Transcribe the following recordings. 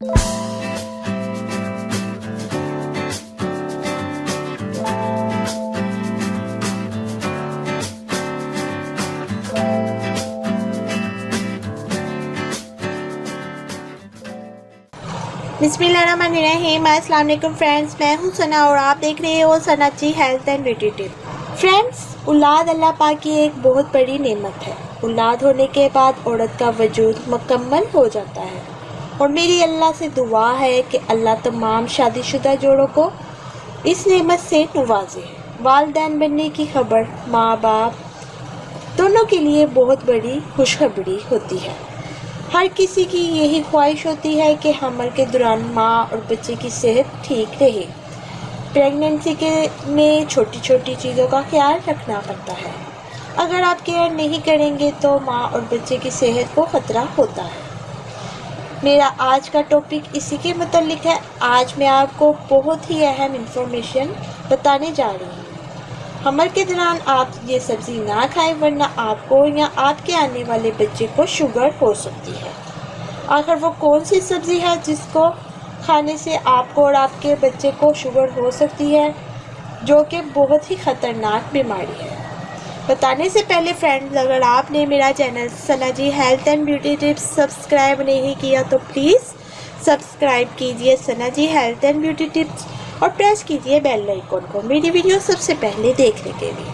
बिस्मिल्लाहिर्रहमानिर्रहीम। अस्सलाम वालेकुम फ्रेंड्स, मैं हूं सना और आप देख रहे हो Sana ji health and beauty tip. Friends, औलाद अल्लाह पाक की एक बहुत बड़ी नेमत है। औलाद होने के बाद औरत का वजूद मुकम्मल हो जाता है और मेरी अल्लाह से दुआ है कि अल्लाह तमाम शादीशुदा जोड़ों को इस नेमत से नवाजे। वालिदैन बनने की खबर माँ बाप दोनों के लिए बहुत बड़ी खुशखबरी होती है। हर किसी की यही ख्वाहिश होती है कि हमल के दौरान माँ और बच्चे की सेहत ठीक रहे। प्रेगनेंसी में छोटी छोटी चीज़ों का ख्याल रखना पड़ता है। अगर आप केयर नहीं करेंगे तो माँ और बच्चे की सेहत को ख़तरा होता है। मेरा आज का टॉपिक इसी के मुतालिक है। आज मैं आपको बहुत ही अहम इंफॉर्मेशन बताने जा रही हूँ। हमल के दौरान आप ये सब्ज़ी ना खाएं वरना आपको या आपके आने वाले बच्चे को शुगर हो सकती है। आखिर वो कौन सी सब्ज़ी है जिसको खाने से आपको और आपके बच्चे को शुगर हो सकती है, जो कि बहुत ही ख़तरनाक बीमारी है। बताने से पहले फ्रेंड्स, अगर आपने मेरा channel Sana ji health and beauty tips subscribe नहीं किया तो प्लीज़ सब्सक्राइब कीजिए Sana ji health and beauty tips और प्रेस कीजिए बेल आइकन को मेरी वीडियो सबसे पहले देखने के लिए।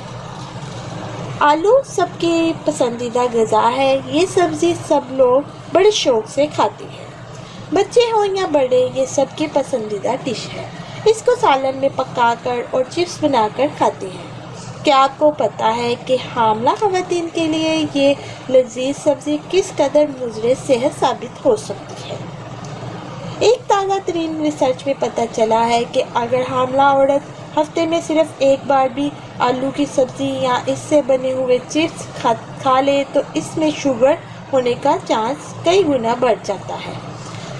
आलू सबकी पसंदीदा ग़िज़ा है। ये सब्ज़ी सब लोग बड़े शौक़ से खाते हैं। बच्चे हों या बड़े, ये सबकी पसंदीदा डिश है। इसको सालन में पकाकर और चिप्स बनाकर खाते हैं। क्या आपको पता है कि हामला ख़वातीन के लिए ये लजीज सब्ज़ी किस कदर मुज़र सेहत साबित हो सकती है? एक ताज़ा तरीन रिसर्च में पता चला है कि अगर हामला औरत हफ्ते में सिर्फ एक बार भी आलू की सब्ज़ी या इससे बने हुए चिप्स खा ले तो इसमें शुगर होने का चांस कई गुना बढ़ जाता है।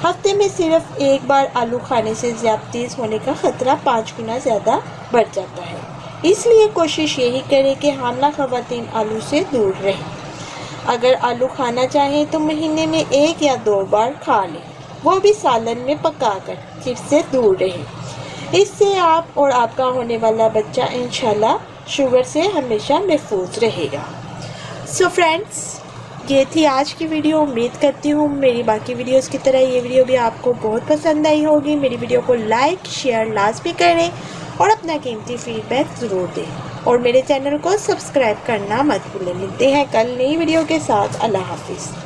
हफ्ते में सिर्फ एक बार आलू खाने से ज़्यादतीज़ होने का ख़तरा 5 गुना ज़्यादा बढ़ जाता है। इसलिए कोशिश यही करें कि हामला ख़वातीन आलू से दूर रहें। अगर आलू खाना चाहें तो महीने में 1 या 2 बार खा लें, वो भी सालन में पकाकर। चिप्स से दूर रहें। इससे आप और आपका होने वाला बच्चा इंशाल्लाह शुगर से हमेशा महफूज रहेगा। सो फ्रेंड्स, ये थी आज की वीडियो। उम्मीद करती हूँ मेरी बाकी वीडियोस की तरह ये वीडियो भी आपको बहुत पसंद आई होगी। मेरी वीडियो को लाइक शेयर लाजमी करें और अपना कीमती फीडबैक ज़रूर दें और मेरे चैनल को सब्सक्राइब करना मत भूलें। मिलते हैं कल नई वीडियो के साथ। अल्लाह हाफिज़।